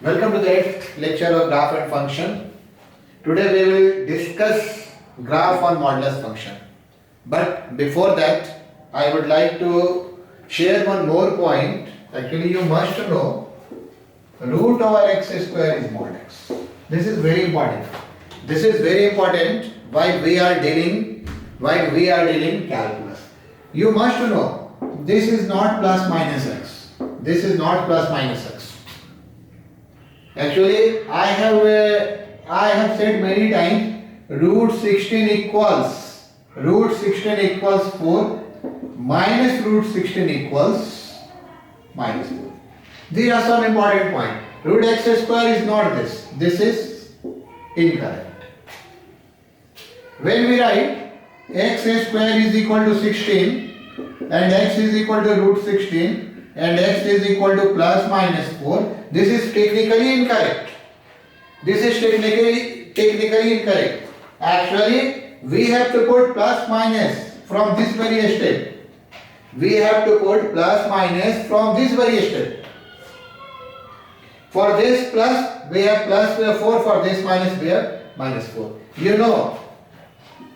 Welcome to the 8th lecture of graph and function. Today we will discuss graph on modulus function. But before that, I would like to share one more point. Actually, you must know root over x square is mod x. This is very important. This is very important while we are dealing calculus. You must know this is not plus minus x. This is not plus minus x. Actually, I have said many times root 16 equals 4 minus root 16 equals minus 4. These are some important points. Root x square is not this. This is incorrect. When we write x square is equal to 16 and x is equal to root 16 and x is equal to plus minus 4, this is technically incorrect. This is technically incorrect. Actually, we have to put plus minus from this very step. We have to put plus minus from this very step. For this plus, we have plus 4. For this minus, we have minus 4. You know,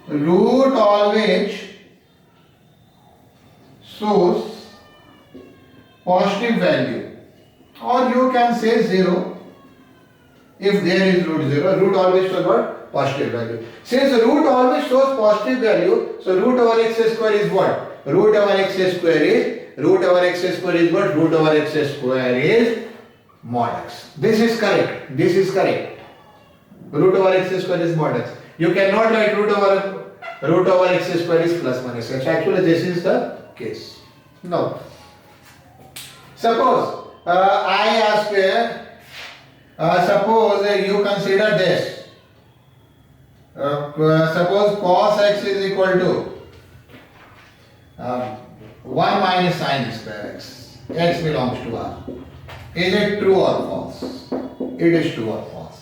root always shows positive value, or you can say 0 if there is root 0. Root always shows what? Positive value. Since root always shows positive value, so root over x square is what? Root over x square is what? Root over x square is mod x. This is correct. Root over x square is mod x. You cannot write root over x square is plus minus x. Actually, this is the case. Now, suppose I ask, suppose you consider this. Suppose cos x is equal to 1 minus sin square x. X belongs to R. Is it true or false? It is true or false.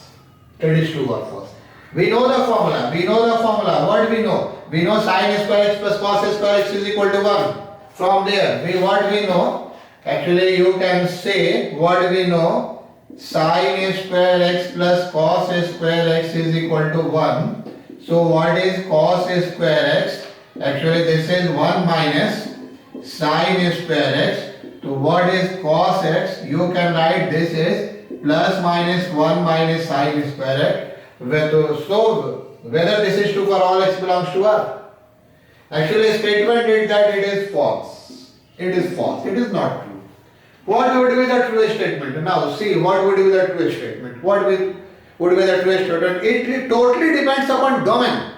We know the formula. What do we know? We know sin square x plus cos square x is equal to 1. From there, what we know? Actually, you can say what we know. Sin square x plus cos square x is equal to 1. So what is cos square x? Actually, this is 1 minus sin square x. So what is cos x? You can write this is plus minus 1 minus sin square x. So whether this is true for all x belongs to R. Actually, statement is that it is false. It is not true. What would be the true statement? Now see, what would be the true statement? What would be the true statement? It totally depends upon domain.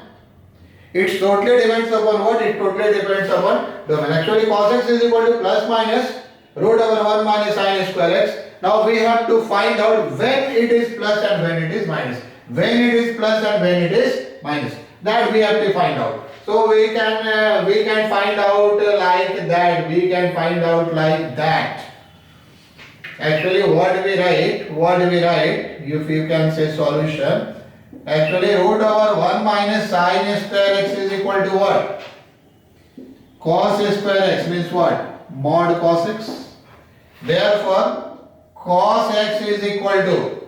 It totally depends upon what? It totally depends upon domain. Actually, cos x is equal to plus minus root over 1 minus sin square x. Now we have to find out when it is plus and when it is minus. When it is plus and when it is minus. That we have to find out. So we can find out like that. We can find out like that. Actually, what do we write? If you can say solution. Actually, root over 1 minus sin square x is equal to what? Cos square x means what? Mod cos x. Therefore, cos x is equal to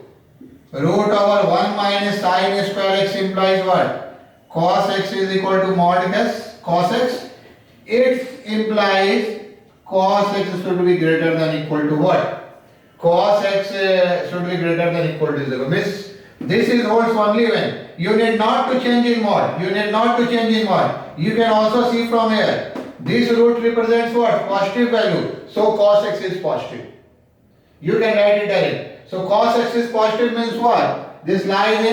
root over 1 minus sin square x implies what? Cos x is equal to mod cos x. It implies cos x should be greater than equal to what? Cos x should be greater than equal to 0. Means this holds only when you need not to change in mod. You can also see from here. This root represents what? Positive value. So cos x is positive. You can write it direct. So cos x is positive means what? This lies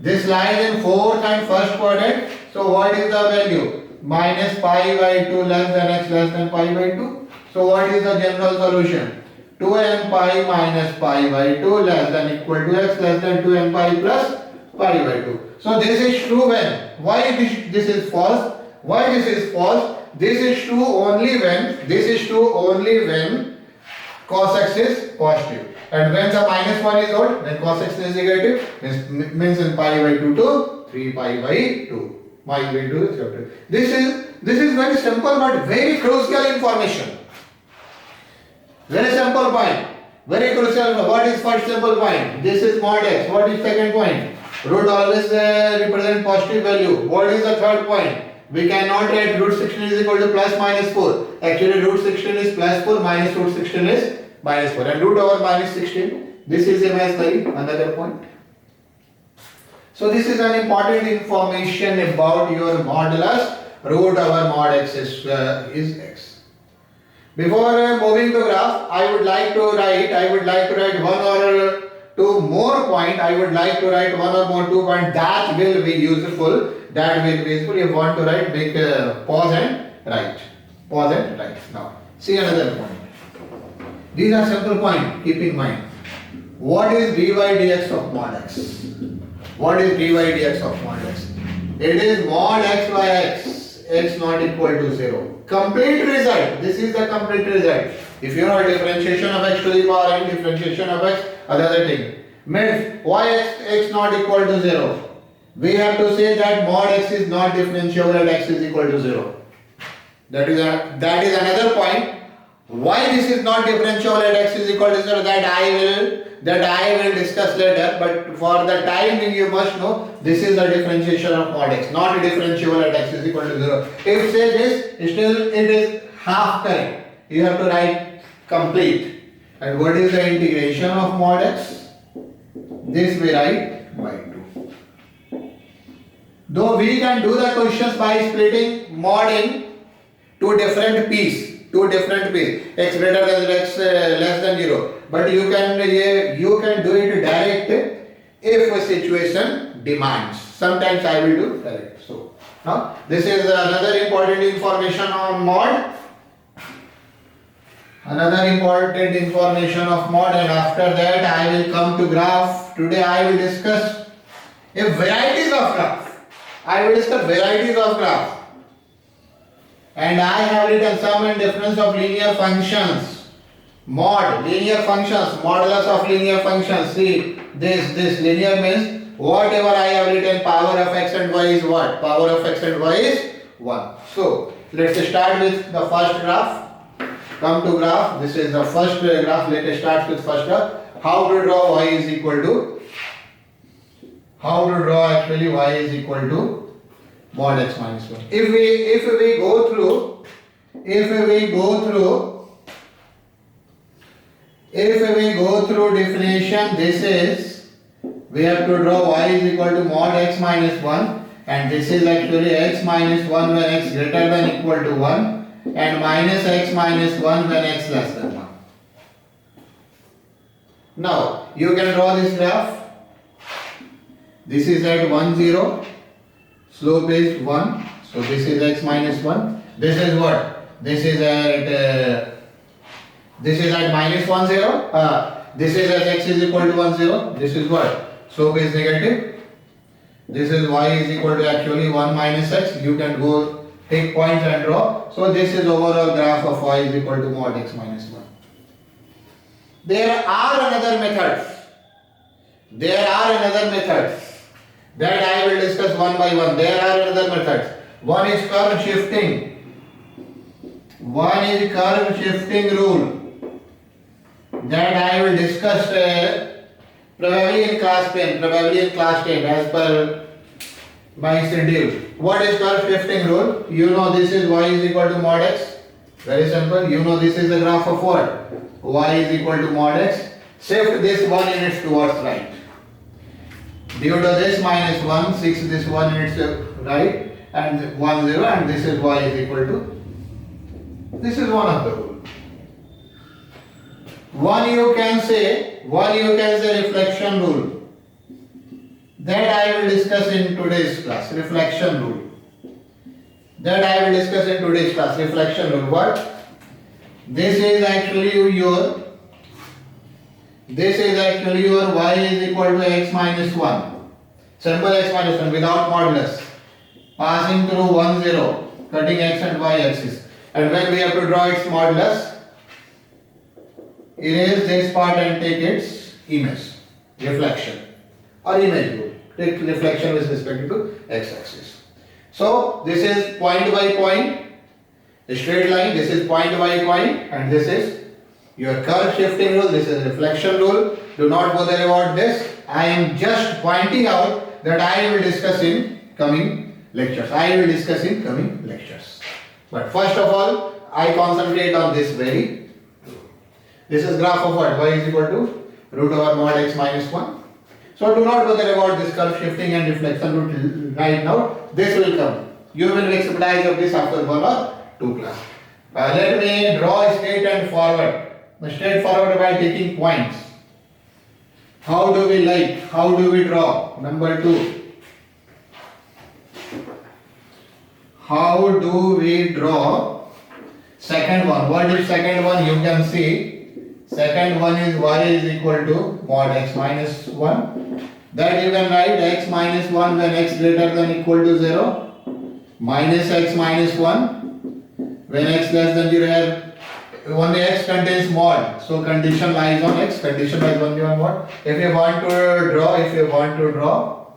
in fourth and first quadrant. So what is the value? Minus pi by 2 less than x less than pi by 2. So what is the general solution? 2n pi minus pi by 2 less than equal to x less than 2n pi plus pi by 2. So this is true when? Why this is false? Why this is false? This is true only when cos x is positive. And when the minus 1 is odd, when cos x is negative, means in pi by 2 to 3 pi by 2. Pi by 2 is negative. This is very simple but very crucial information. Very simple point. Very crucial. What is first simple point? This is mod x. What is second point? Root always represent positive value. What is the third point? We cannot write root 16 is equal to plus minus 4. Actually root 16 is plus 4, minus root 16 is minus 4. And root over minus 16, this is imaginary, another point. So this is an important information about your modulus. Root over mod x is x. Before moving to graph, I would like to write one or two more point. I would like to write one or more 2 point that will be useful. That will be useful. If you want to write, make pause and write. Pause and write. Now, see another point. These are simple points. Keep in mind. What is dy dx of mod x? What is dy dx of mod x? It is mod x by x. X not equal to 0. Complete result. This is the complete result. If you know differentiation of x to the power n, differentiation of x, another thing. Means why x not equal to 0? We have to say that mod x is not differentiable at x is equal to 0. That is another point. Why this is not differentiable at x is equal to 0, that I will discuss later. But for the time being, you must know this is the differentiation of mod x, not differentiable at x is equal to 0. If say this, still it is half correct. You have to write complete. And what is the integration of mod x? This we write by 2. Though we can do the questions by splitting mod in two different p's, x greater than x less than 0. But you can do it direct if a situation demands. Sometimes I will do direct. So now this is another important information on mod. Another important information of mod, and after that I will come to graph. Today I will discuss varieties of graph. And I have written sum and difference of linear functions. Mod, linear functions, modulus of linear functions. See, this linear means whatever I have written, power of x and y is what? Power of x and y is 1. So, let's start with the first graph. Come to graph. This is the first graph. Let us start with first graph. How to draw y is equal to? How to draw actually y is equal to mod x minus 1. If we go through definition, this is, we have to draw y is equal to mod x minus 1, and this is actually x minus 1 when x greater than equal to 1, and minus x minus 1 when x less than 1. Now you can draw this graph. This is at 1 0, slope is 1, so this is x minus 1. This is what? This is at minus 1 0. This is at x is equal to 1 0. This is what? Slope is negative. This is y is equal to actually 1 minus x. You can go take points and draw. So this is overall graph of y is equal to mod x minus 1. There are another methods that I will discuss one by one. There are another methods. One is curve shifting. Rule that I will discuss probably in class 10 as per my schedule. What is curve shifting rule? You know this is y is equal to mod x. Very simple. You know this is the graph of what? Y is equal to mod x. Shift this 1 units towards right. Due to this minus 1, 6 this 1 units right, and 1 0, and this is y is equal to. This is one of the rule. One you can say reflection rule. That I will discuss in today's class. Reflection rule. What? This is actually your y is equal to x minus 1. Simple x minus 1 without modulus. Passing through 1 0, cutting x and y axis. And when we have to draw its modulus, erase this part and take its image. Reflection. Or image rule. Take reflection with respect to x axis. So this is point by point, a straight line. This is point by point, and this is your curve shifting rule, this is reflection rule. Do not bother about this. I am just pointing out that I will discuss in coming lectures. But first of all, I concentrate on this very. This is graph of what? Y is equal to root over mod x minus 1. So do not bother about this curve shifting and reflection rule right now. This will come. You will make expertise of this after 1 or 2 class. Let me draw straight and forward. Straight forward by taking points. How do we draw? Number 2. How do we draw second one? What is second one? You can see second one is y is equal to mod x minus 1. That you can write x minus 1 when x greater than equal to 0, minus x minus 1 when x less than 0. Here only x contains mod, so condition lies on x. Condition lies only on mod. If you want to draw,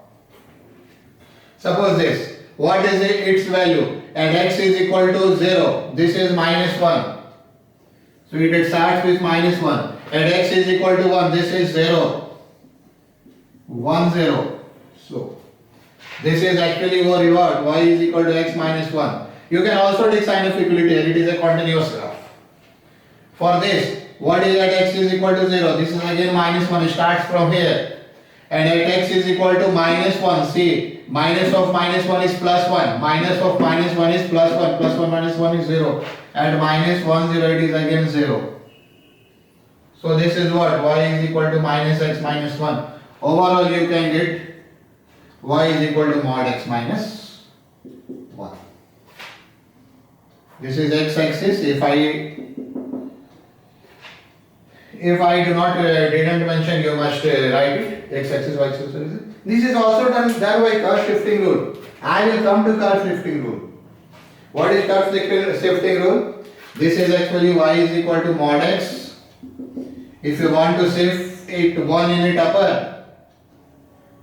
suppose this. What is its value? And x is equal to 0. This is minus 1. So it starts with minus 1. And x is equal to 1. This is 0. 1, 0. So this is actually your reward. Y is equal to x minus 1. You can also take sign of equality. It is a continuous graph. For this, what is at x is equal to 0? This is again minus 1. It starts from here. And at x is equal to minus 1. See. Minus of minus 1 is plus 1. Minus of minus 1 is plus 1. Plus 1 minus 1 is 0. At minus 1, 0, it is again 0. So this is what? Y is equal to minus x minus 1. Overall you can get y is equal to mod x minus 1. This is x axis. If I do not didn't mention, you must write it. X axis, y axis. This is also done by curve shifting rule. I will come to curve shifting rule. What is curve shifting rule? This is actually y is equal to mod x. If you want to shift it 1 unit upper,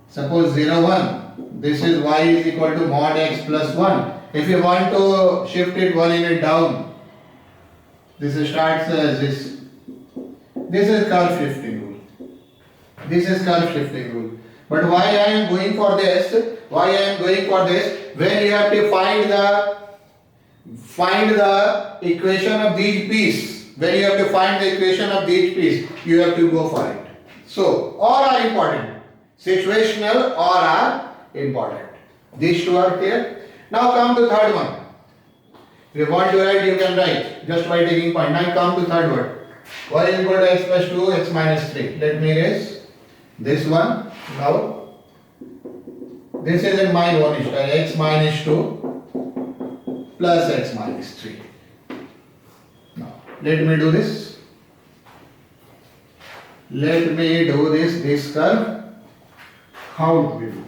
suppose 0, 1. This is y is equal to mod x plus 1. If you want to shift it 1 unit down, this starts as this. This is curve shifting rule. But why I am going for this? When you have to find the equation of these pieces. You have to go for it. So all are important. Situational all are important. These two are clear. Now come to third one. If you want to write, you can write just by taking point. Now come to third one. Y is equal to x plus 2, x minus 3. Let me erase this one. Now, this is in my own style, x minus 2 plus x minus 3. Now, let me do this. This curve. How do we do?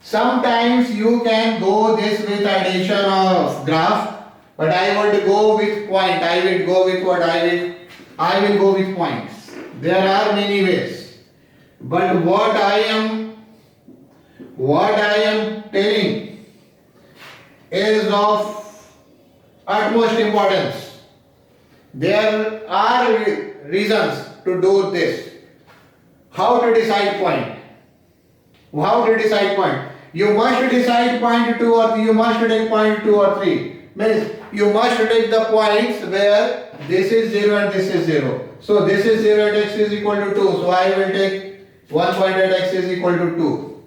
Sometimes you can go this with addition of graph. But I want to go with point. I will go with what? I will go with points. There are many ways. But what I am telling is of utmost importance. There are reasons to do this. How to decide point? You must decide point 2 or 3. You must take point 2 or 3. Means you must take the points where this is 0 and this is 0. So this is 0 at x is equal to 2. So I will take one point at x is equal to 2.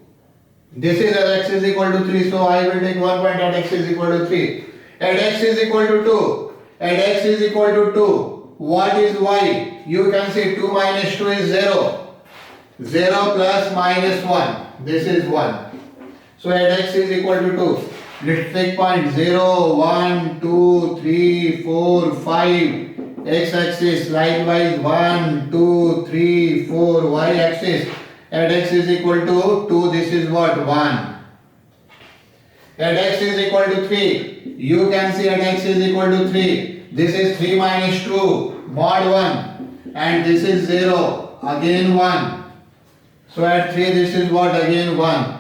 This is at x is equal to 3. So I will take one point at x is equal to 3. At x is equal to 2. What is y? You can see 2 minus 2 is 0. 0 plus minus 1. This is 1. So at x is equal to 2. Let's take point 0, 1, 2, 3, 4, 5. X axis likewise 1, 2, 3, 4. Y axis at x is equal to 2. This is what? 1. At x is equal to 3. You can see at x is equal to 3. This is 3 minus 2. Mod 1. And this is 0. Again 1. So at 3 this is what? Again 1.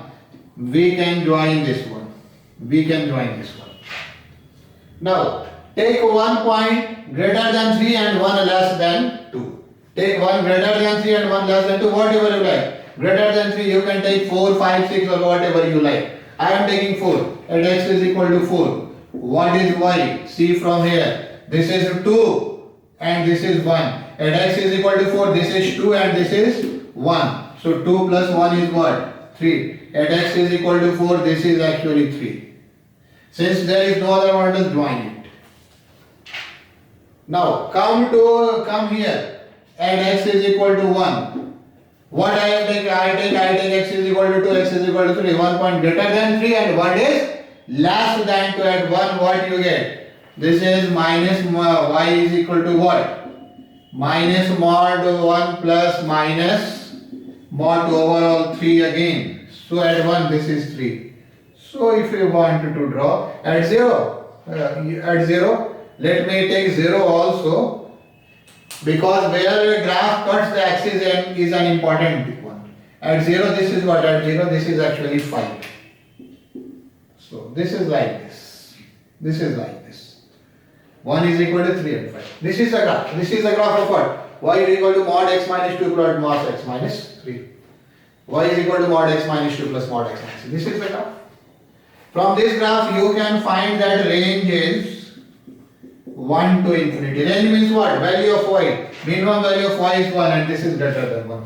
We can join this one. Now, Take one point greater than 3 and one less than 2. Take one greater than 3 and one less than 2, whatever you like. Greater than 3, you can take 4, 5, 6 or whatever you like. I am taking 4 and x is equal to 4. What is y? See from here. This is 2 and this is 1. And x is equal to 4. This is 2 and this is 1. So 2 plus 1 is what? 3. And x is equal to 4. This is actually 3. Since there is no other one, just join it. Now come here and x is equal to 1. What I take? I take x is equal to 2, x is equal to 3. 1 point greater than 3 and 1 is less than 2. At 1 what you get? This is minus y is equal to what? Minus mod 1 plus minus mod overall 3 again. So at 1 this is 3. So if you want to draw at 0, let me take 0 also, because where a graph cuts the axis is an important one. At 0 this is what? At 0 this is actually 5. So this is like this. This is like this. 1 is equal to 3 and 5. This is a graph. This is a graph of what? Y is equal to mod x minus 2 plus mod x minus 3. Y is equal to mod x minus 2 plus mod x minus 3. This is the graph. From this graph you can find that range is 1 to infinity. Range means what? Value of y. Minimum value of y is 1 and this is greater than 1.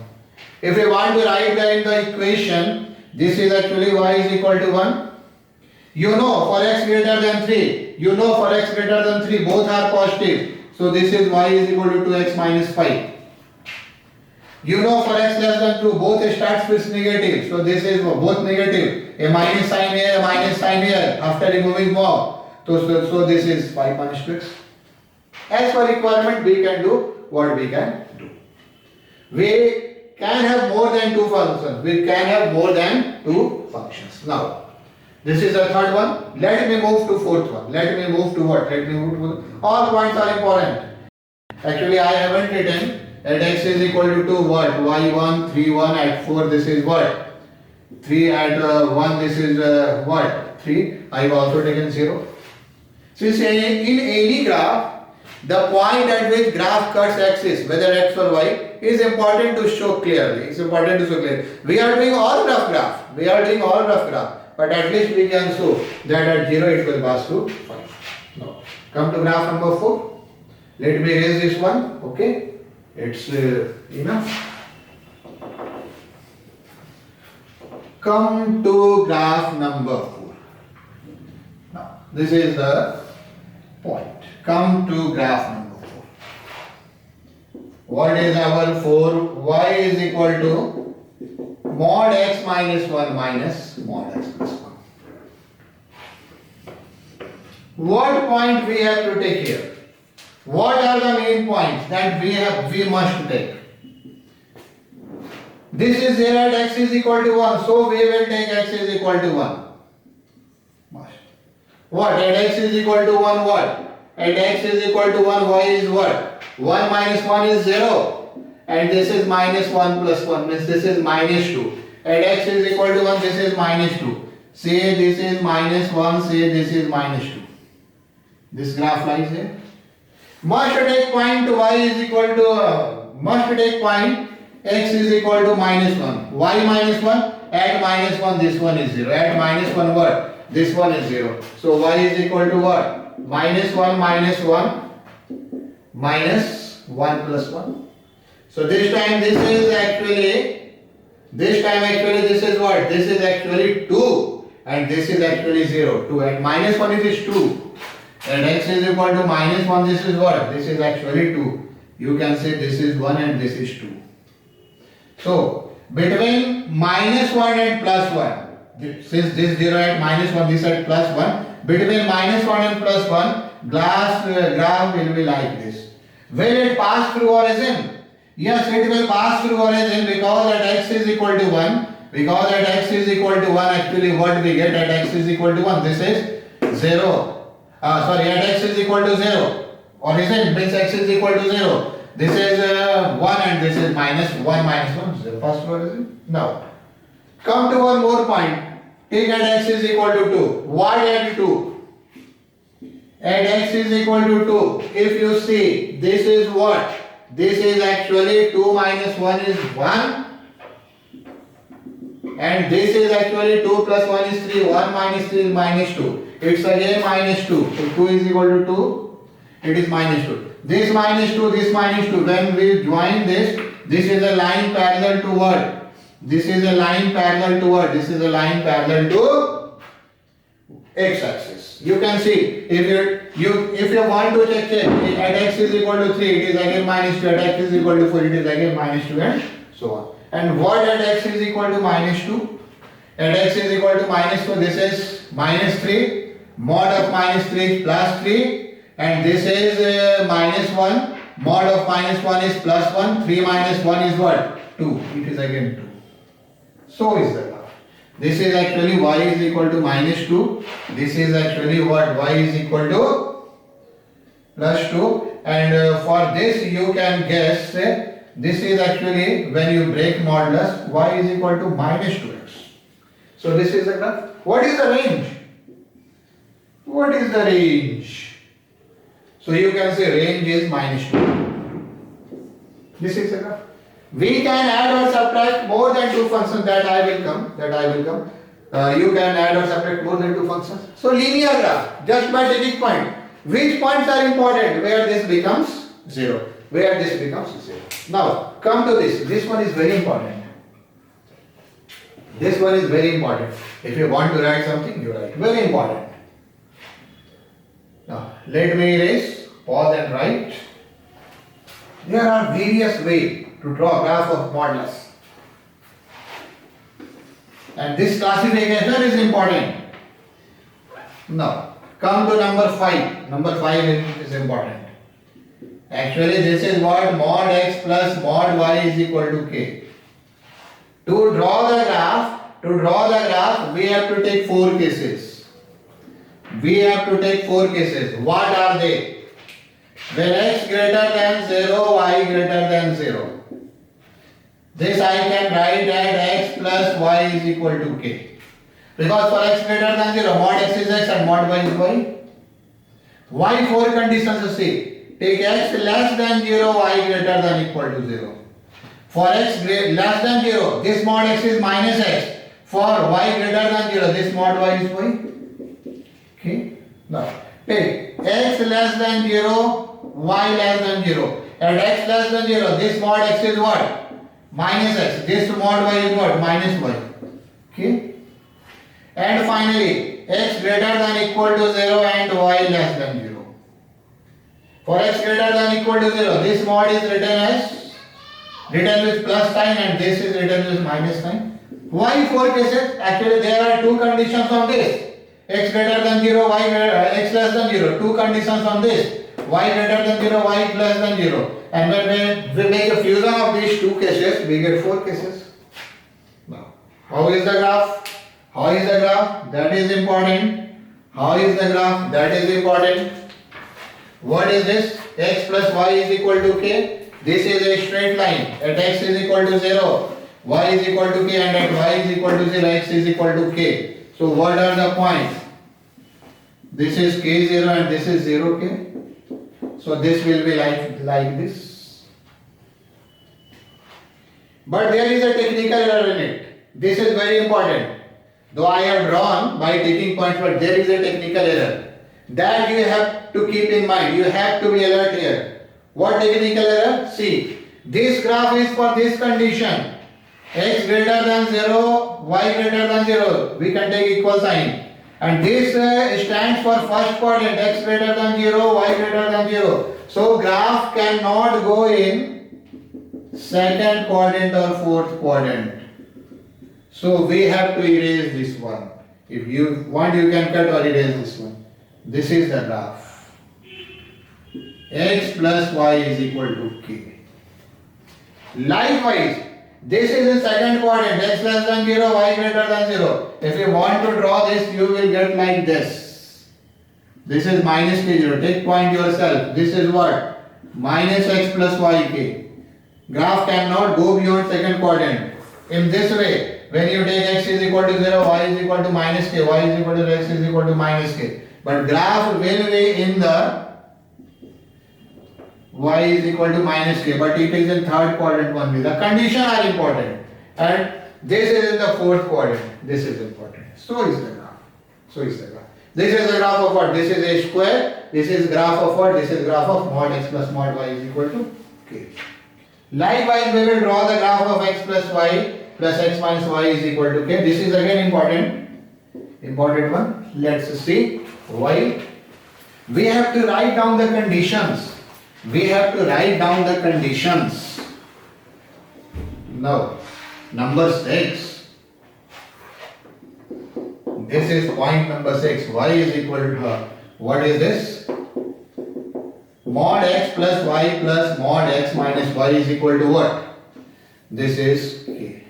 If we want to write that in the equation, this is actually y is equal to 1. You know for x greater than 3. You know for x greater than 3 both are positive. So this is y is equal to 2x minus 5. You know for x less than 2 both starts with negative. So this is both negative. A minus sign here, a minus sign here after removing mod. So this is 5 minus 2x. As per requirement we can do what we can do. We can have more than 2 functions. We can have more than 2 functions. Now this is the third one. Let me move to fourth one. Let me move to what? Let me move to all points are important. Actually I haven't written at x is equal to 2 what? y1, 3, 1 at 4 this is what? 3 at 1 this is what? 3. I have also taken 0. Since in any graph, the point at which graph cuts axis, whether x or y, is important to show clearly. It's important to show clearly. We are doing all rough graph. We are doing all rough graph. But at least we can show that at 0 it will pass to 5. Now, come to graph number 4. Let me raise this one. Okay. It's enough. Come to graph number 4. Now, this is the point. Come to graph number 4. What is our 4? Y is equal to mod x minus 1 minus mod x plus 1. What point we have to take here? What are the main points that we must take? This is here at x is equal to 1, so we will take x is equal to 1. Must. What? At x is equal to 1 what? At x is equal to 1, y is what? 1 minus 1 is 0. And this is minus 1 plus 1 means this is minus 2. At x is equal to 1, this is minus 2. Say this is minus 1, say this is minus 2. This graph lies here. Must take point y is equal to, must take point x is equal to minus 1. Y minus 1, at minus 1 this one is 0. At minus 1 what? This one is 0. So y is equal to what? Minus 1 minus 1 minus 1 plus 1. So this time this is actually, this is what? This is actually 2 and this is actually 0. 2 at minus 1 is 2. And x is equal to minus 1, this is what? This is actually 2. You can say this is 1 and this is 2. So, between minus 1 and plus 1, since this 0 at minus 1, this at plus 1, between minus 1 and plus 1, graph will be like this. Will it pass through origin? Yes, it will pass through origin because at x is equal to 1. Because at x is equal to 1, actually what we get at x is equal to 1, this is 0. At x is equal to 0. Origin means x is equal to 0. This is 1 and this is minus 1 minus 1. 0 first origin. Now, come to one more point. Take at x is equal to 2. What at 2? and x is equal to 2. If you see, this is what? This is actually 2 minus 1 is 1. And this is actually 2 plus 1 is 3. 1 minus 3 is minus 2. It's again minus 2. So 2 is equal to 2. It is minus 2. This minus 2, this minus 2. When we join this is a line parallel to what? This is a line parallel to what? This is a line parallel to x-axis. You can see, if you want to check at x is equal to 3, it is again minus 2. At x is equal to 4, it is again minus 2, and so on. And what at x is equal to minus 2? At x is equal to minus 2, this is minus 3. Mod of minus 3 is plus 3. And this is minus 1. Mod of minus 1 is plus 1. 3 minus 1 is what? 2. It is again 2. So is the graph. This is actually y is equal to minus 2. This is actually what? Y is equal to plus 2. And for this you can guess, this is actually when you break modulus, y is equal to minus 2x. So this is the graph. What is the range? What is the range? So you can say range is minus 2. This is the graph. We can add or subtract more than 2 functions. That I will come. You can add or subtract more than 2 functions. So linear graph, just by taking point. Which points are important? Where this becomes 0. Where this becomes 0. Now come to this. This one is very important. This one is very important. If you want to write something, you write. Very important. Now let me erase, pause and write. There are various ways to draw a graph of modulus. And this classification is important. Now come to number 5. Number 5 is important. Actually this is what? Mod x plus mod y is equal to k. To draw the graph, we have to take 4 cases. What are they? When x greater than 0, y greater than 0. This I can write at x plus y is equal to k. Because for x greater than 0, mod x is x and mod y is y. Why 4 conditions you see? Take x less than 0, y greater than equal to 0. For x less than 0, this mod x is minus x. For y greater than 0, this mod y is y. Okay. Now take x less than 0, y less than 0. At x less than 0, this mod x is what? Minus x. This mod y is what? Minus y. Okay. And finally, x greater than equal to 0 and y less than 0. For x greater than equal to 0, this mod is written with plus sign and this is written with minus sign. Why 4 cases? Actually there are 2 conditions on this. X greater than 0, x less than 0. 2 conditions on this. Y greater than 0, y less than 0. And when we make a fusion of these 2 cases, we get 4 cases. Now, how is the graph? That is important. How is the graph? That is important. What is this? X plus y is equal to k. This is a straight line. At x is equal to 0, y is equal to k, and at y is equal to 0, x is equal to k. So what are the points? This is k0 and this is 0k. So this will be like this. But there is a technical error in it. This is very important. Though I have drawn by taking points, but there is a technical error. That you have to keep in mind. You have to be alert here. What technical error? See, this graph is for this condition. X greater than 0, y greater than 0. We can take equal sign. And this stands for first quadrant. X greater than 0, y greater than 0. So graph cannot go in second quadrant or fourth quadrant. So we have to erase this one. If you want, you can cut or erase this one. This is the graph. X plus y is equal to k. Likewise, this is the second quadrant. X less than 0, y greater than 0. If you want to draw this, you will get like this. This is minus k0. Take point yourself. This is what? Minus x plus yk. Graph cannot go beyond second quadrant. In this way, when you take x is equal to 0, y is equal to minus k, y is equal to x is equal to minus k. But graph will be in the y is equal to minus k, but it is in third quadrant only. The condition are important, and this is in the fourth quadrant. This is important. So is the graph. So is the graph. This is the graph of what? This is a square. This is graph of what? This is graph of mod x plus mod y is equal to k. Likewise, we will draw the graph of x plus y plus x minus y is equal to k. This is again important one. Let's see why. We have to write down the conditions. We have to write down the conditions. Now, number 6. This is point number 6. Y is equal to what is this? Mod x plus y plus mod x minus y is equal to what? This is k.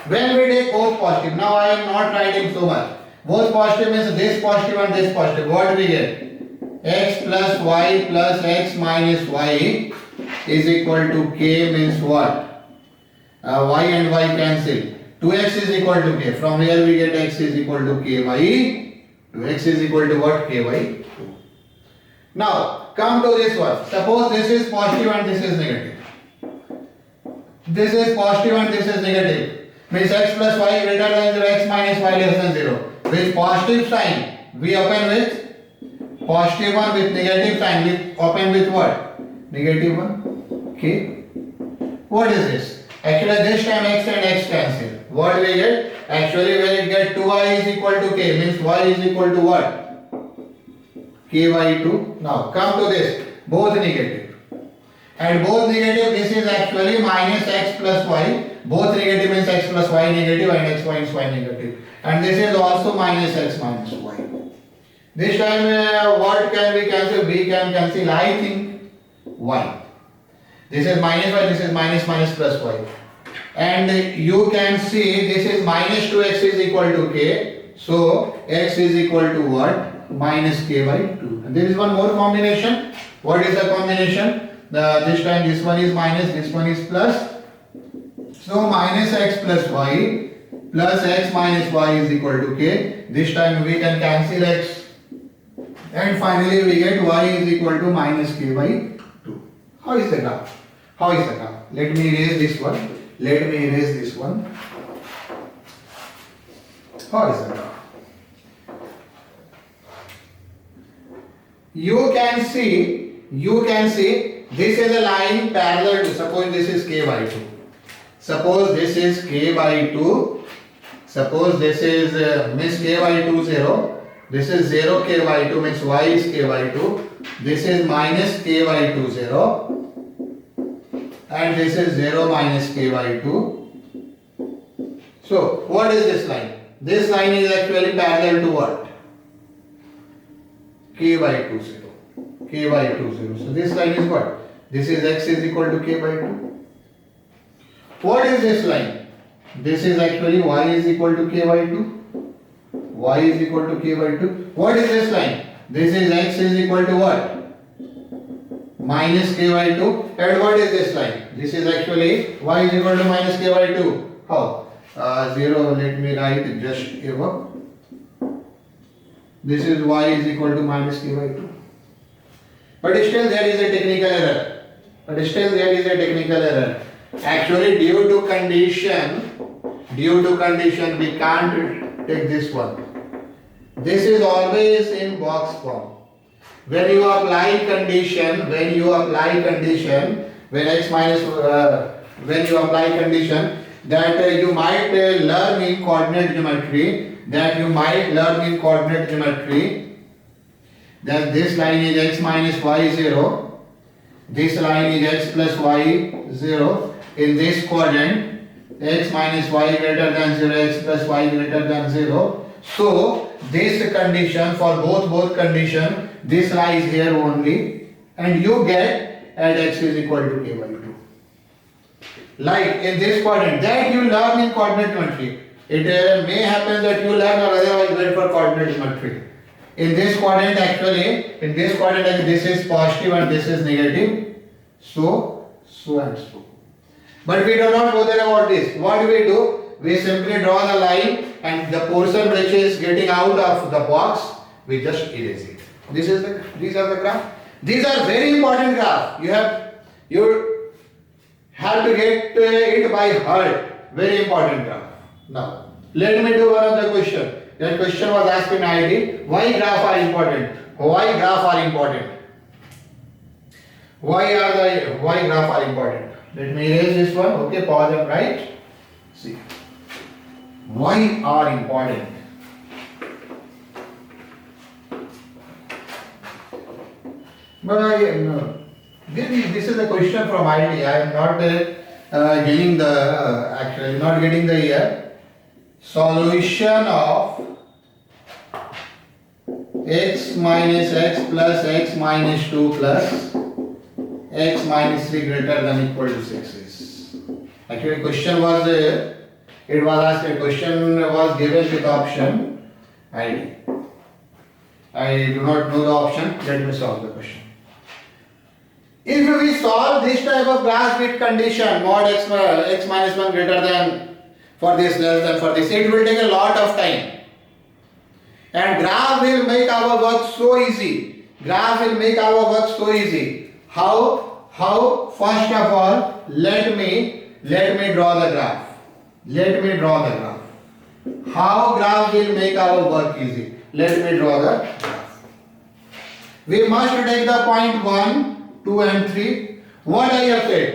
When we take both positive, now I am not writing so much. Both positive means this positive and this positive. What do we get? X plus y plus x minus y is equal to k means what? Y and y cancel. 2x is equal to k. From here we get x is equal to ky. 2x is equal to what? Ky 2. Now come to this one. Suppose this is positive and this is negative. This is positive and this is negative. Means x plus y greater than 0, x minus y less than 0. With positive sign we open with positive one, with negative sign we open with what? Negative one. Okay. What is this? Actually this time x and x cancel. What do we get? Actually we get 2y is equal to k, means y is equal to what? Ky 2. Now come to this. Both negative. And both negative, this is actually minus x plus y. Both negative means x plus y negative and x minus y negative. And this is also minus x minus y. This time what can we cancel? We can cancel, I think, y. This is minus y, this is minus plus y. And you can see this is minus 2x is equal to k. So x is equal to what? Minus k by 2. And there is one more combination. What is the combination? This time this one is minus, this one is plus. So minus x plus y plus x minus y is equal to k. This time we can cancel x. And finally we get y is equal to minus k by 2. How is the graph? How is the graph? Let me erase this one. Let me erase this one. How is the graph? You can see this is a line parallel to, suppose this is k by 2. Suppose this is k by 2. Suppose this is means k by 2 0. This is 0 k by 2 means y is k by 2. This is minus k by 2 0. And this is 0 minus k by 2. So what is this line? This line is actually parallel to what? K by 2 0. K by 2 0. So this line is what? This is x is equal to k by 2. What is this line? This is actually y is equal to k by 2. Y is equal to k by 2. What is this line? This is x is equal to what? Minus k by 2. And what is this line? This is actually y is equal to minus k by 2. How? 0, let me write just here. This is y is equal to minus k by 2. But still there is a technical error. Actually due to condition we can't take this one. This is always in box form. When you apply condition, when you apply condition that you might learn in coordinate geometry, that this line is x minus y 0, this line is x plus y 0. In this quadrant, x minus y greater than 0, x plus y greater than 0. So this condition, for both condition, this lies here only, and you get at x is equal to k by 2. Like in this quadrant, that you learn in coordinate geometry. It may happen that you learn or otherwise wait for coordinate geometry. In this quadrant actually, this is positive and this is negative. So and so. But we do not bother about this. What do? We simply draw the line, and the portion which is getting out of the box, we just erase it. These are the graph. These are very important graph. You have to get it by heart. Very important graph. Now, let me do one of the question. That question was asked in IIT. Why graph are important? Why graph are important? Why graph are important? Let me erase this one. Okay, pause and write. See. Why are important? But this is a question from IIT. I am not getting the solution of x minus x plus x minus 2 plus x minus 3 greater than equal to 6 is. Actually, question was it was asked. A question was given with option ID. I do not know the option. Let me solve the question. If we solve this type of graph with condition mod x minus 1 greater than for this less than for this, it will take a lot of time. And graph will make our work so easy. Graph will make our work so easy. How? First of all, let me draw the graph. Let me draw the graph. How graph will make our work easy? Let me draw the graph. We must take the point 1, 2 and 3. What I have said?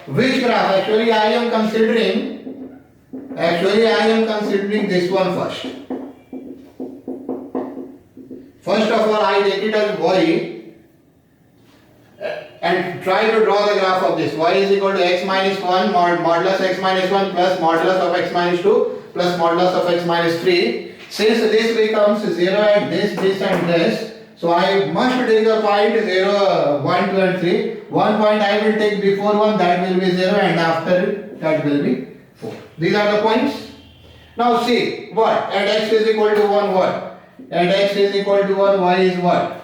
Which graph? Actually, I am considering this one first. First of all, I take it as y and try to draw the graph of this. Y is equal to x minus 1 modulus x minus 1 plus modulus of x minus 2 plus modulus of x minus 3. Since this becomes 0 at this and this, so I must take the point 0, 1, 2 and 3. One point I will take before 1, that will be 0, and after it, that will be 4. These are the points. Now see, what? At x is equal to 1, what? At x is equal to 1, y is what?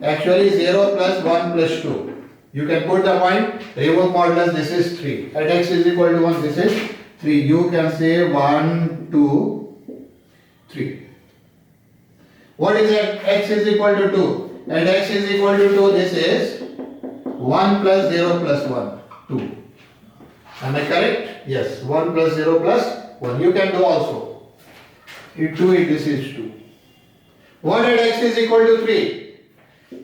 Actually 0 plus 1 plus 2. You can put the point, remove modulus, this is 3. At x is equal to 1, this is 3. You can say 1, 2, 3. What is at x is equal to 2? At x is equal to 2, this is 1 plus 0 plus 1, 2. Am I correct? Yes, 1 plus 0 plus 1. You can do also. This is 2. What at x is equal to 3?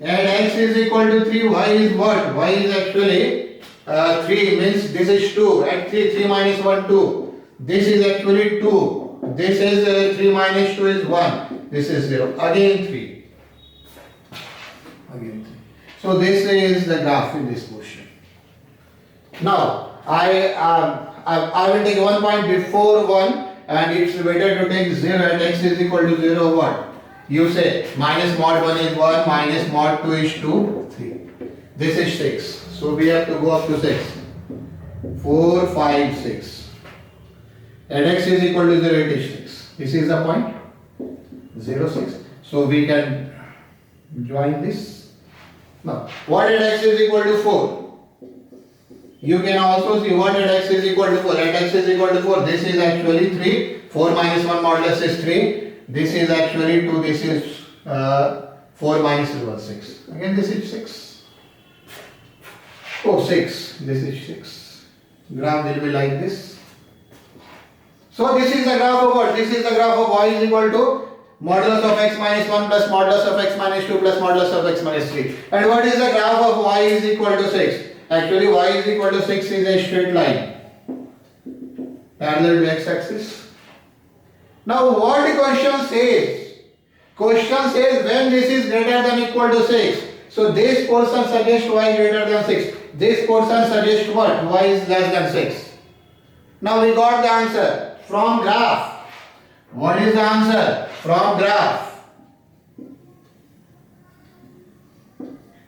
At x is equal to 3, y is what? Y is actually 3, means this is 2. At 3 minus 1, 2. This is actually 2. This is 3 minus 2 is 1. This is 0. Again 3. Again 3. So this is the graph in this question. Now I will take one point before 1, and it's better to take 0 at x is equal to 0 what? You say minus mod 1 is 1, minus mod 2 is 2, 3. This is 6. So we have to go up to 6. 4, 5, 6. At x is equal to 0, it is 6. This is the point 0, 6. So we can join this. Now, what at x is equal to 4? You can also see what at x is equal to 4. At x is equal to 4, this is actually 3. 4 minus 1 modulus is 3. This is actually 2. This is 4 minus 1, 6. Again, this is 6. Oh, 6. This is 6. Graph will be like this. So this is the graph of what? This is the graph of y is equal to modulus of x minus 1 plus modulus of x minus 2 plus modulus of x minus 3. And what is the graph of y is equal to 6? Actually, y is equal to 6 is a straight line parallel to x axis. Now what the question says? Question says when this is greater than equal to 6. So this portion suggests y greater than 6. This portion suggests what? Y is less than 6. Now we got the answer from graph. What is the answer? From graph.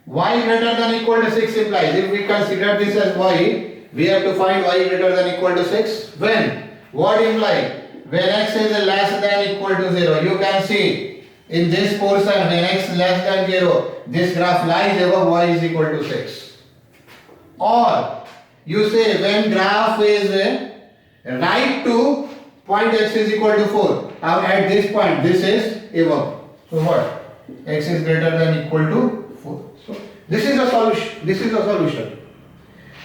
Y greater than equal to 6 implies, if we consider this as y, we have to find y greater than equal to 6. When? What implies? When x is less than equal to 0. You can see in this portion when x less than 0, this graph lies above y is equal to 6. Or you say when graph is right to point x is equal to 4. At this point, this is above. So what? X is greater than equal to 4. So this is a solution. This is a solution.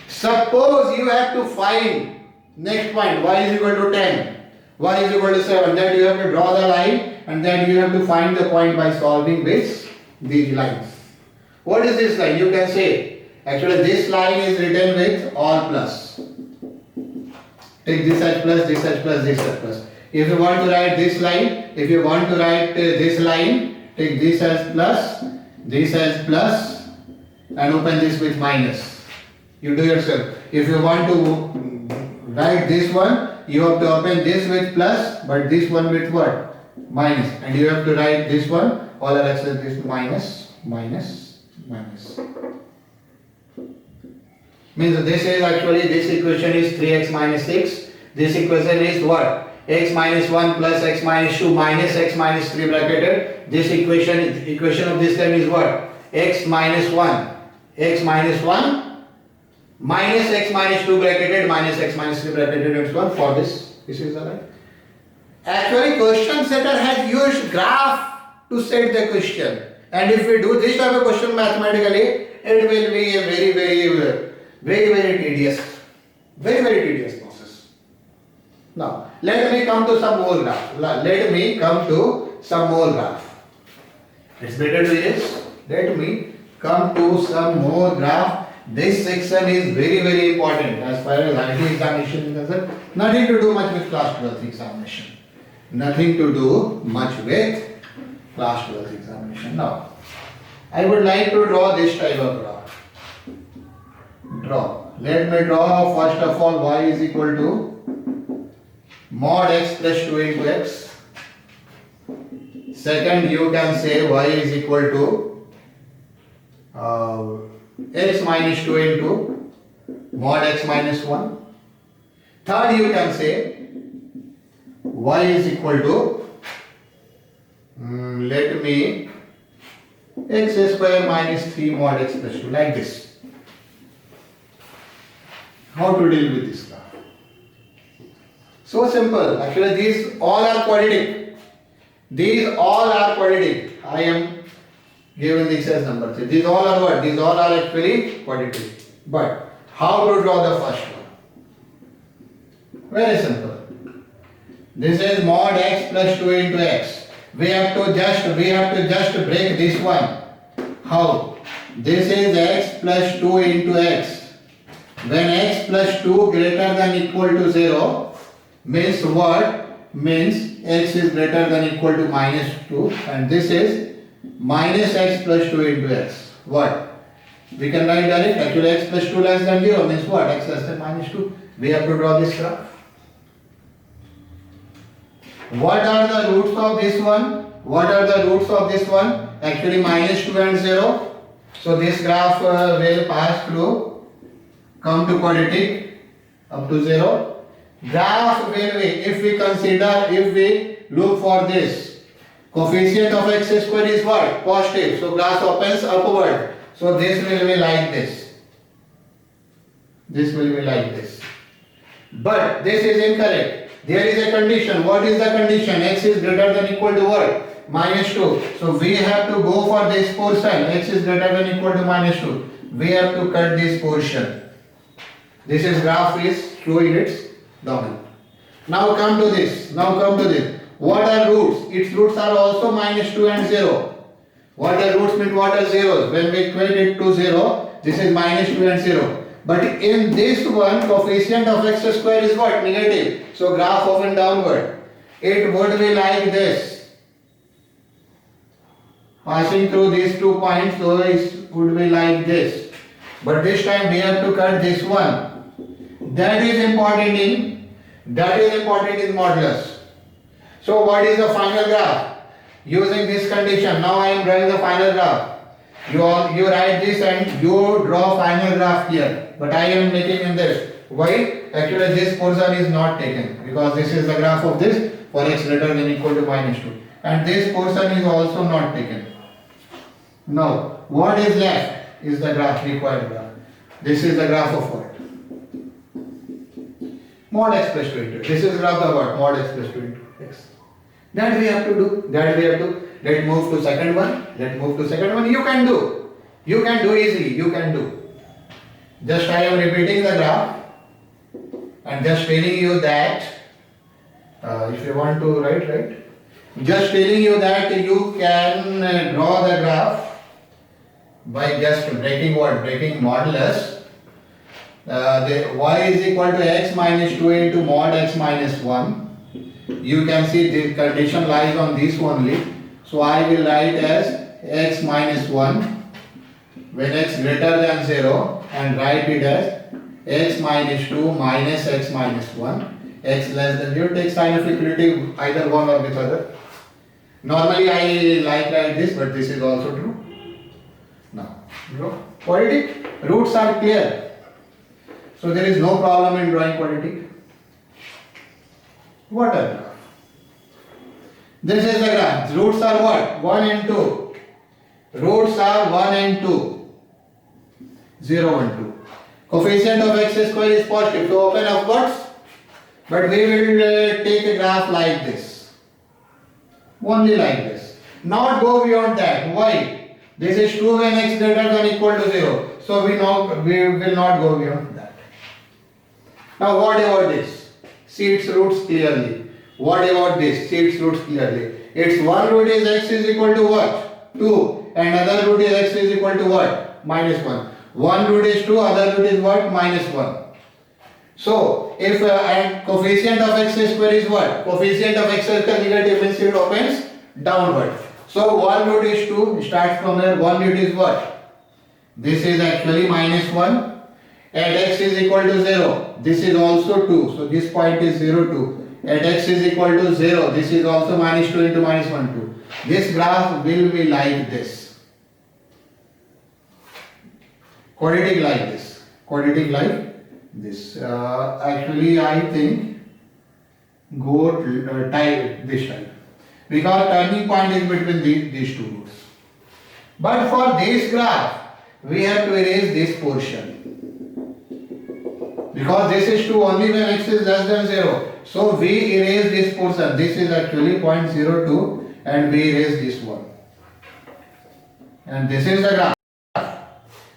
Suppose you have to find next point, y is equal to 10, y is equal to 7, that you have to draw the line and then you have to find the point by solving with these lines. What is this line? You can say, actually this line is written with all plus. Take this as plus, this as plus, this as plus. If you want to write this line, if you want to write this line, take this as plus, and open this with minus. You do yourself. If you want to write this one, you have to open this with plus, but this one with what? Minus. And you have to write this one, all are accept this minus. Means this is actually, this equation is 3x minus 6. This equation is what? X minus 1 plus x minus 2 minus x minus 3 bracketed. This equation of this time is what? X minus 1 minus x minus 2 bracketed minus x minus 3 bracketed and so on. For this is the line. Actually, question setter has used graph to set the question. And if we do this type of question mathematically, it will be a very tedious process. Now, let me come to some more graph. It's better to this. Let me come to some more graph. This section is very important as far as IT examination is concerned. Nothing to do much with class 12th examination. Now, I would like to draw this type of graph. Let me draw first of all y is equal to mod x plus 2 into x. Second, you can say y is equal to x minus 2 into mod x minus 1. Third, you can say y is equal to let me x square minus 3 mod x plus 2, like this. How to deal with this graph? So simple. Actually, these all are quadratic. I am given this as number 3. These all are what? These all are actually quadratic. But how to draw the first one? Very simple. This is mod x plus 2 into x. We have to just break this one. How? This is x plus 2 into x. When x plus 2 greater than equal to 0 means what? Means x is greater than equal to minus 2, and this is minus x plus 2 into x. What? We can write direct. Actually x plus 2 less than 0 means what? X less than minus 2. We have to draw this graph. What are the roots of this one? Actually minus 2 and 0. So this graph will pass through, come to quadratic up to 0. Graph will be, if we look for this, coefficient of x square is what? Positive. So graph opens upward. So this will be like this. But this is incorrect. There is a condition. What is the condition? X is greater than equal to what? Minus 2. So we have to go for this portion. X is greater than equal to minus 2. We have to cut this portion. This is graph is showing its domain. Now come to this. What are roots? Its roots are also minus 2 and 0. What are roots mean? What are zeros? When we equate it to 0, this is minus 2 and 0. But in this one, coefficient of x square is what? Negative. So graph open downward. It would be like this. Passing through these 2 points, so it would be like this. But this time we have to cut this one. That is important in modulus. So what is the final graph? Using this condition, now I am drawing the final graph. You write this and you draw final graph here. But I am making in this. Why? Actually this portion is not taken, because this is the graph of this for x greater than equal to minus 2. And this portion is also not taken. Now, what is left is the graph, required graph. This is the graph of what? Mod x plus 2 into x. This is graph of what? Mod x plus 2 into x. That we have to do. That we have to. Let's move to second one. Let's move to second one. You can do. You can do easily. You can do. Just I am repeating the graph and just telling you that if you want to write. Just telling you that you can draw the graph by just breaking what? Breaking modulus. The y is equal to x minus 2 into mod x minus 1. You can see the condition lies on this only. So I will write as x minus 1 when x greater than 0 and write it as x minus 2 minus x minus 1. X less than 0. Take sign of equality either one or the other. Normally I like this, but this is also true. Now, quadratic roots are clear. So there is no problem in drawing quadratic. What are graph? This is the graph. Roots are what? 1 and 2. Roots are 1 and 2. 0, 1, 2. Coefficient of x square is positive. So open upwards. But we will take a graph like this. Only like this. Not go beyond that. Why? This is 2 when x greater than or equal to 0. So we will not go beyond that. Now what about this? See its roots clearly. What about this? See its roots clearly. Its one root is x is equal to what? 2. And other root is x is equal to what? Minus 1. One root is 2, other root is what? Minus 1. So if and coefficient of x square is what? Coefficient of x square negative means it opens downward. So one root is 2. Start from there. One root is what? This is actually minus 1. At x is equal to 0. This is also 2. So this point is 0, 2. At x is equal to 0. This is also minus 2 into minus 1, 2. This graph will be like this. Quadratic like this. Quadratic like this. Actually, I think go type this type. Because turning point is between these two roots. But for this graph, we have to erase this portion. Because this is 2 only when x is less than 0. So we erase this portion. This is actually 0.02 and we erase this one. And this is the graph.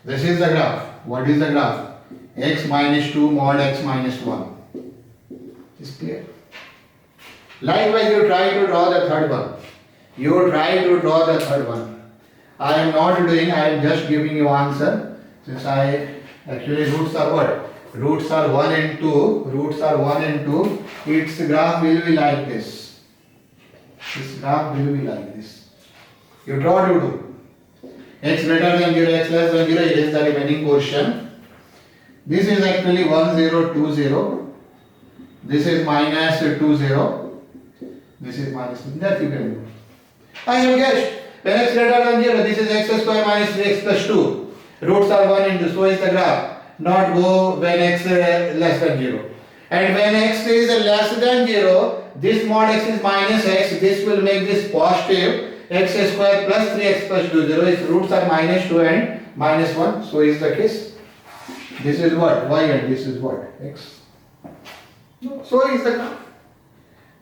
This is the graph. What is the graph? X minus 2 mod x minus 1. Is clear? Likewise, you try to draw the third one. You try to draw the third one. I am not doing, I am just giving you answer. Since I actually roots are what? Roots are 1 and 2. Roots are 1 and 2. Its graph will be like this. This graph will be like this. You draw to do. X greater than 0, x less than 0 is the remaining portion. This is actually 1, 0, 2, 0. This is minus 2, 0. This is minus. That you can do. I have guessed. When x greater than 0, this is x square minus 3x plus 2. Roots are 1 and 2. So is the graph. Not go when x less than 0. And when x is less than 0, this mod x is minus x. This will make this positive. X square plus 3x plus 2, 0. Its roots are minus 2 and minus 1. So is the case. This is what? Y and this is what? X. So is the graph.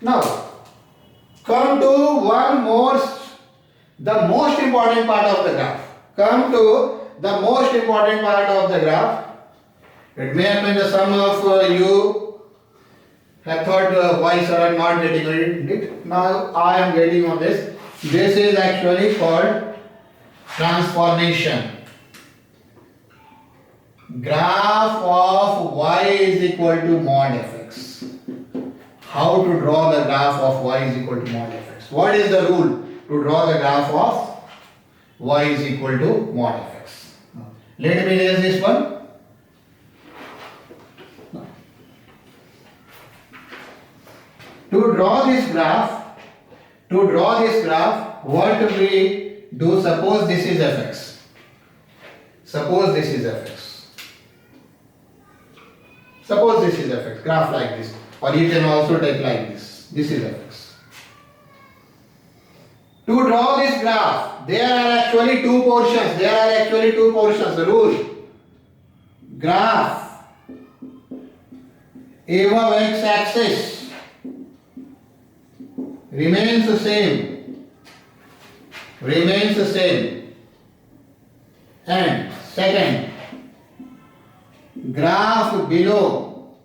Now, come to one more, the most important part of the graph. Come to the most important part of the graph. It may happen that some of you have thought why sir I am not getting it. Now I am getting on this. This is actually called transformation. Graph of y is equal to mod fx. How to draw the graph of y is equal to mod fx? What is the rule to draw the graph of y is equal to mod fx? Let me erase this one. To draw this graph, what we do, suppose this is fx. Suppose this is fx. Suppose this is fx, graph like this. Or you can also take like this. This is fx. To draw this graph, there are actually two portions. The rule. Graph above x axis remains the same, remains the same. And second, graph below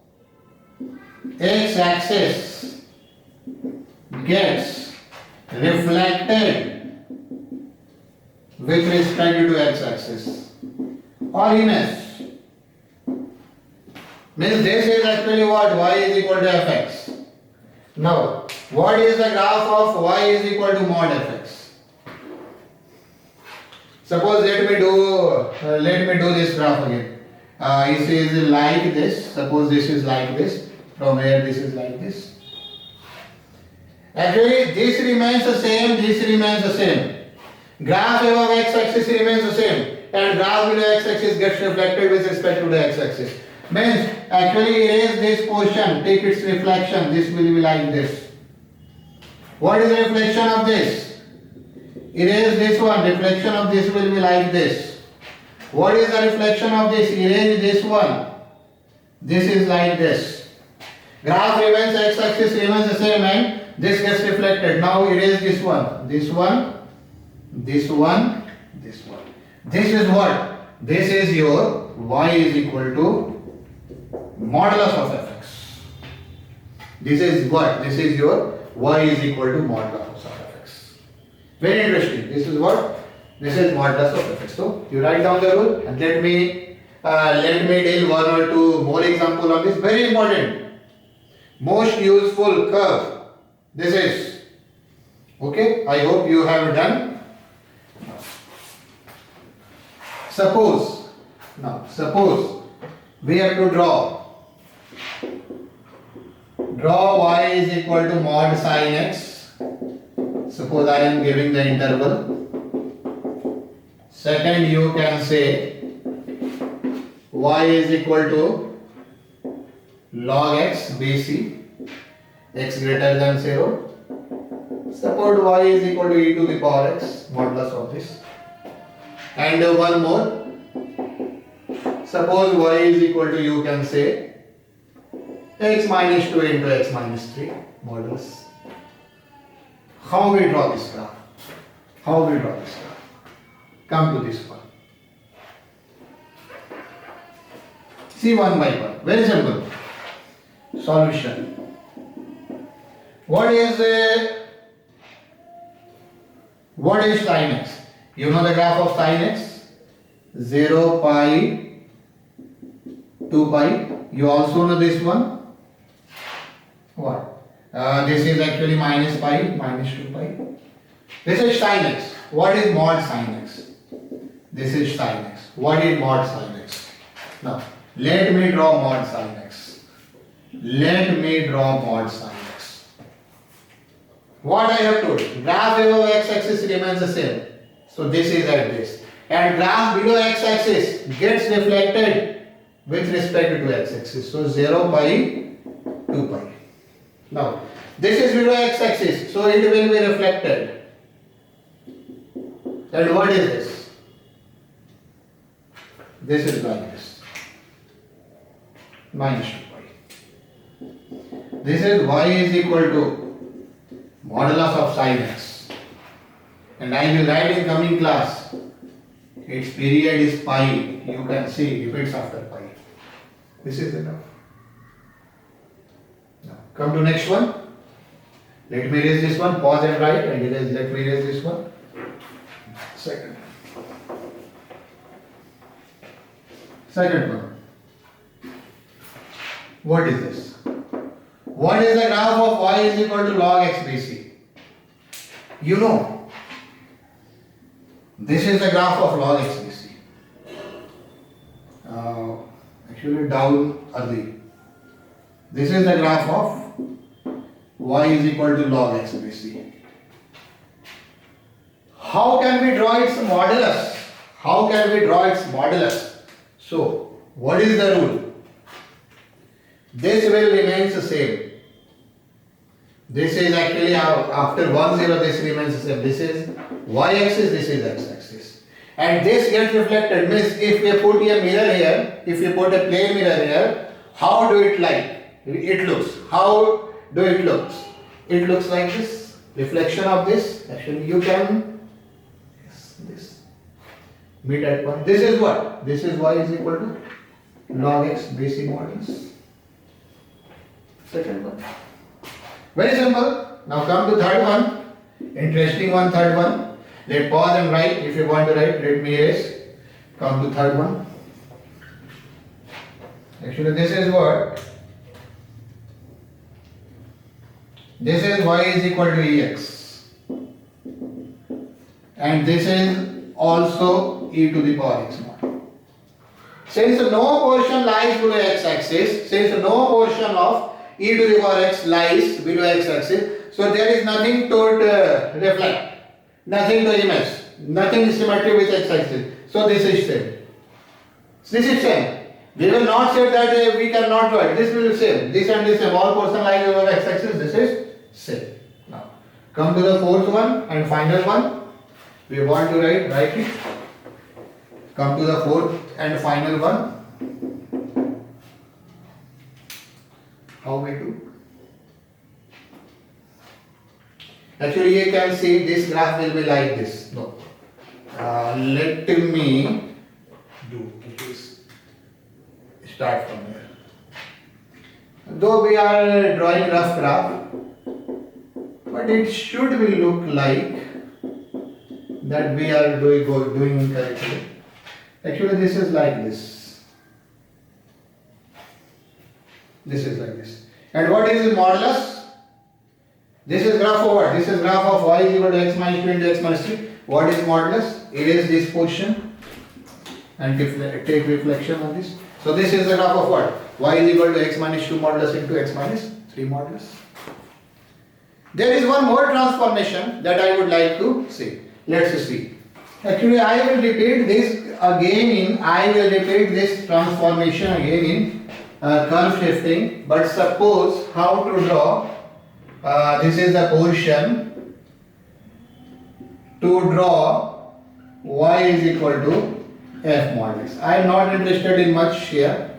x-axis gets reflected with respect to x-axis or image. Means this is actually what? Y is equal to fx. Now, what is the graph of y is equal to mod fx? Suppose let me do this graph again. This is like this. Suppose this is like this. From here this is like this. Actually, this remains the same. This remains the same. Graph above x-axis remains the same, and graph below x-axis gets reflected with respect to the x-axis. Means actually erase this portion, take its reflection. This will be like this. What is the reflection of this? Erase this one. Reflection of this will be like this. What is the reflection of this? Erase this one. This is like this. Graph remains, x-axis remains the same, and this gets reflected. Now erase this one. This one. This one. This one. This is what? This is your y is equal to modulus of fx. This is what? This is your y is equal to modulus of fx. Very interesting. This is what? This is modulus of fx. So you write down the rule and let me deal one or two more example on this. Very important. Most useful curve. This is. Okay. I hope you have done. Suppose we have to draw y is equal to mod sin x. Suppose I am giving the interval. Second, you can say y is equal to log x bc, x greater than 0. Suppose y is equal to e to the power x, modulus of this. And one more. Suppose y is equal to, you can say, x minus 2 into x minus 3 modulus. How we draw this graph? How we draw this graph? Come to this one. See one by one. Very simple. Solution. What is sin x? You know the graph of sin x? 0, pi, 2 pi. You also know this one. What? This is actually minus pi, minus 2 pi. This is sin x. What is mod sin x? This is sin x. What is mod sin x? Now, let me draw mod sin x. Let me draw mod sin x. What I have told? Graph above x-axis remains the same. So this is at this. And graph below x-axis gets reflected with respect to x-axis. So 0 pi, 2 pi. Now, this is below x-axis. So it will be reflected. And what is this? This is like this. Minus 2 pi. This is y is equal to modulus of sin x. And I will write in coming class. Its period is pi. You can see repeats after pi. This is enough. Now come to next one. Let me erase this one. Pause and write. And let me erase this one. Second one. What is this? What is the graph of y is equal to log x bc? You know, this is the graph of log x bc. Actually down early. This is the graph of y is equal to log x bc. How can we draw its modulus? How can we draw its modulus? So, what is the rule? This will remain the same. This is actually after 1 0 this remains the same. This is y-axis, this is x-axis. And this gets reflected. Means if we put a mirror here, if we put a plane mirror here, how do it like? It looks. How do it looks? It looks like this. reflection of this, actually you can, yes, this mid point. This is what? This is y is equal to log x basic modulus. Second one. Very simple. Now come to third one. Interesting one, third one. Let pause and write. If you want to write, let me erase. Come to third one. Actually, this is what? This is y is equal to ex. And this is also e to the power x naught. Since no portion lies below x-axis, since no portion of e to the power x lies below x-axis, so there is nothing to reflect, nothing to image, nothing is symmetric with x-axis. So this is same. This is same. We will not say that we cannot draw it. This will be same. This and this same. All portion lies below x-axis. This is same. Now come to the fourth one and final one. We want to write it. Come to the fourth and final one. How we do? Actually, you can see this graph will be like this. No. Let me do this. Start from here. Though we are drawing rough graph, but it should be look like that we are doing correctly. Actually, this is like this. This is like this. And what is the modulus? This is graph of what? This is graph of y is equal to x minus 2 into x minus 3. What is modulus? Erase this portion and take reflection on this. So this is the graph of what? Y is equal to x minus 2 modulus into x minus 3 modulus. There is one more transformation that I would like to see. Let's see. Actually, I will repeat this transformation again in curve shifting. But suppose how to draw, this is the portion, to draw y is equal to f mod x. I am not interested in much here,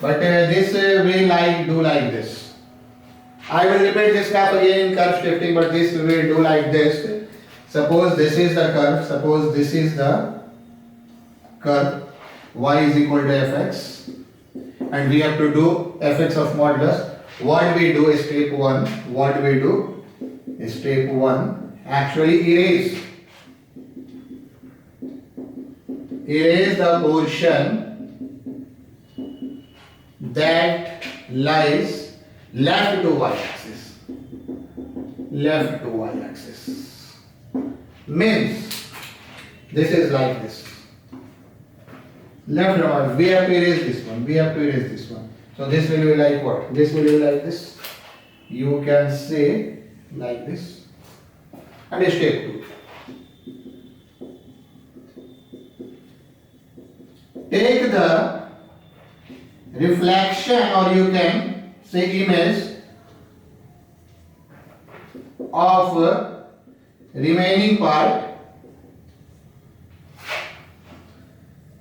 but this we do like this. I will repeat this graph again in curve shifting, but this we will do like this. Suppose this is the curve, suppose this is the curve, y is equal to fx, and we have to do fx of modulus. What we do is step 1, what we do is step 1, actually erase the portion that lies left to y-axis, left to y-axis. Means this is like this. Left to right, we have to erase this one, we have to erase this one. So this will be like what? This will be like this. You can say like this. And step 2. Take the reflection, or you can say image, of remaining part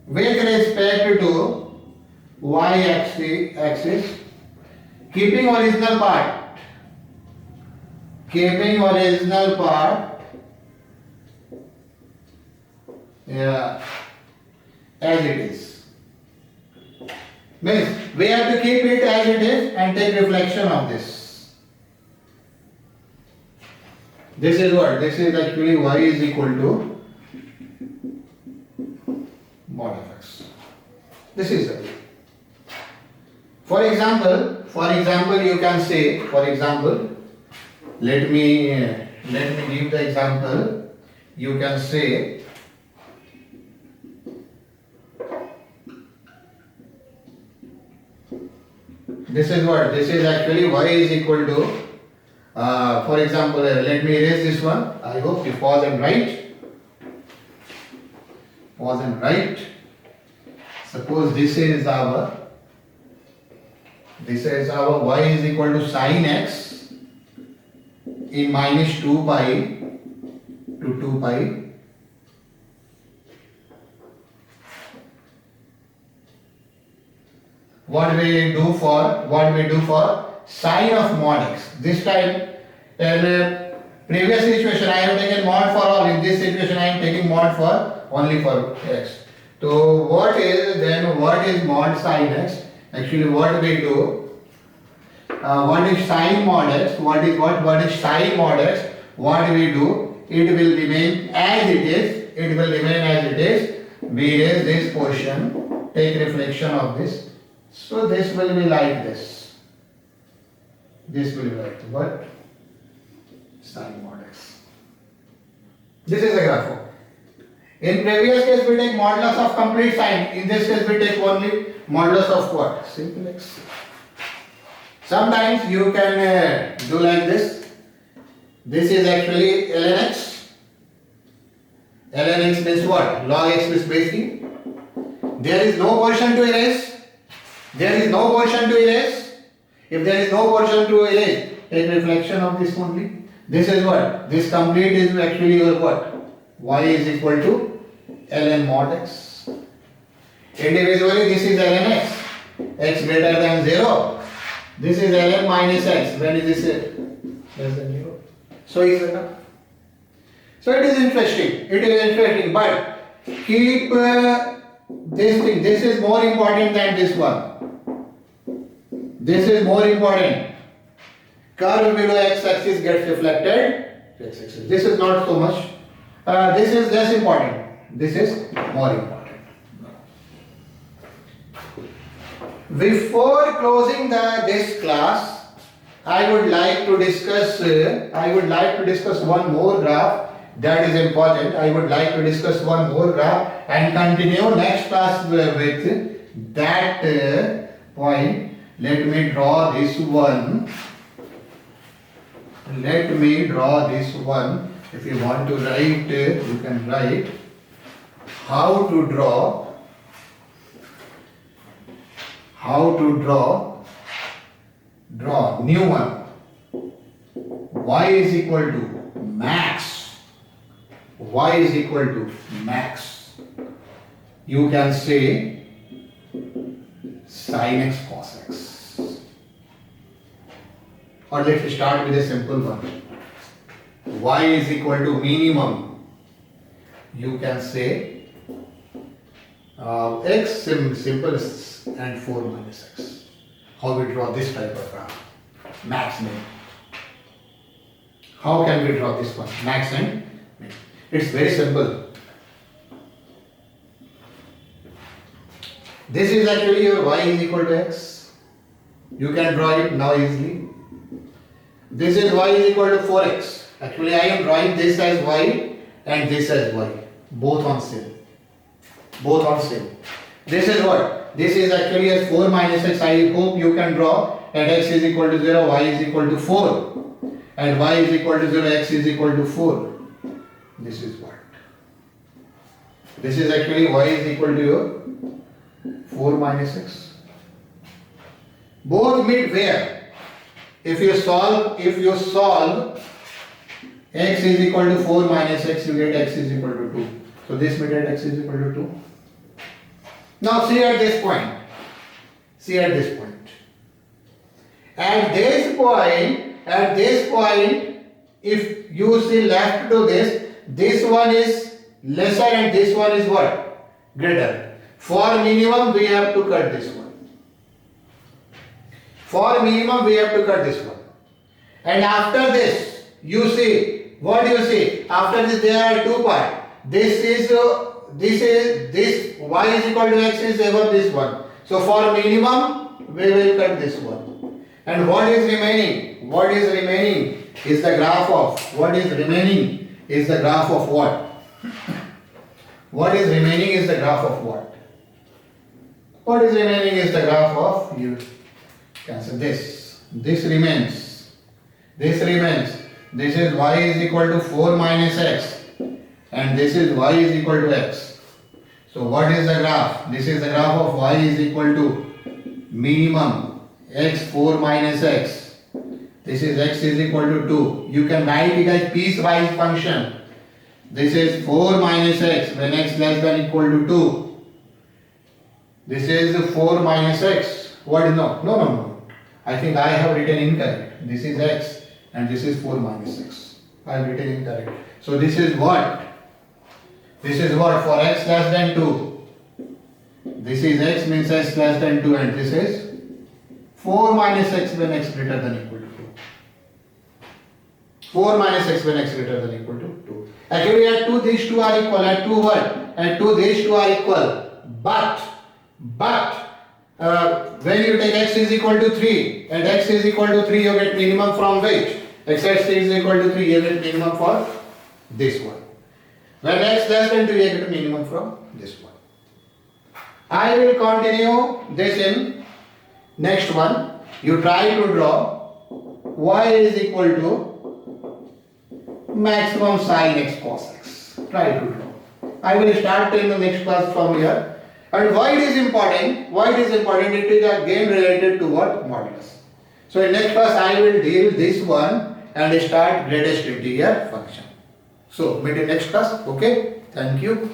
with respect to y-axis, keeping original part as it is. Means we have to keep it as it is and take reflection of this. This is what? This is actually y is equal to mod of x. This is it. For example, you can say, let me give the example. You can say, this is what? This is actually y is equal to, for example, let me erase this one. I hope you pause and write. Suppose this is our y is equal to sin x in minus 2 pi to 2 pi. What we do for sin of mod x. This time Previous situation I have taken mod for all. In this situation I am taking mod for only for x. So what is mod sin x? Actually what we do, what is sin mod x? What is sin mod x? What we do? It will remain as it is. It will remain as it is. We raise this portion, take reflection of this. So this will be like this. This will be like what? Sin mod x. This is the graph. In previous case we take modulus of complete sine. In this case we take only modulus of what? Simple x. Sometimes you can do like this. This is actually ln x. Ln x means what? Log x is basically. There is no portion to erase. There is no portion to erase. If there is no portion to erase, take reflection of this only. This is what? This complete is actually your what? Y is equal to ln mod x. Individually this is ln x. X greater than 0. This is ln minus x. When is this less than 0? So is enough. So it is interesting. It is interesting. But keep this thing. This is more important than this one. This is more important. Curve below x-axis gets reflected. X-axis. This is not so much. This is less important. This is more important. Before closing this class, I would like to discuss one more graph that is important. I would like to discuss one more graph and continue next class with that point. Let me draw this one. Let me draw this one. If you want to write, you can write how to draw new one. Y is equal to max. Y is equal to max. You can say sin x cos x. Or let's start with a simple one. Y is equal to minimum. You can say x simple and 4 minus x. How we draw this type of graph? Max min. How can we draw this one? Max and min. It's very simple. This is actually your y is equal to x. You can draw it now easily. This is y is equal to 4x. Actually I am drawing this as y and this as y. Both on same. Both on same. This is what? This is actually as 4 minus x. I hope you can draw at x is equal to 0, y is equal to 4. And y is equal to 0, x is equal to 4. This is what? This is actually y is equal to your 4 minus x. Both meet where? If you solve x is equal to 4 minus x, you get x is equal to 2. So this meet at x is equal to 2. Now see at this point. See at this point. At this point, if you see left to this one is lesser and this one is what? Greater. For minimum, we have to cut this one. For minimum, we have to cut this one. And after this, you see, what do you see? After this, there are two parts. This y is equal to x is above this one. So for minimum, we will cut this one. And what is remaining? What is remaining is the graph of, what is remaining is the graph of what? What is remaining is the graph of what? What is remaining is the graph of, you cancel this. This remains. This remains. This is y is equal to 4 minus x. And this is y is equal to x. So what is the graph? This is the graph of y is equal to minimum x 4 minus x. This is x is equal to 2. You can write it as piecewise function. This is 4 minus x when x less than equal to 2. This is 4 minus x. What is no. I think I have written incorrect. This is x and this is 4 minus x. I have written incorrect. So this is what? This is what for x less than 2. This is x means x less than 2 and this is 4 minus x when x greater than equal to 2. 4 minus x when x greater than equal to 2. Actually at 2 these two are equal. At 2 what? At 2 these two are equal. But when you take x is equal to 3 and x is equal to 3 you get minimum from which? X is equal to 3 you get minimum for this one. When x less than 2 you get minimum from this one. I will continue this in next one. You try to draw y is equal to maximum sin x cos x. Try to draw. I will start in the next class from here. And why it is important? Why it is important? It is again related to what? Modulus. So in next class I will deal this one and start greatest integral function. So meet in next class. Okay. Thank you.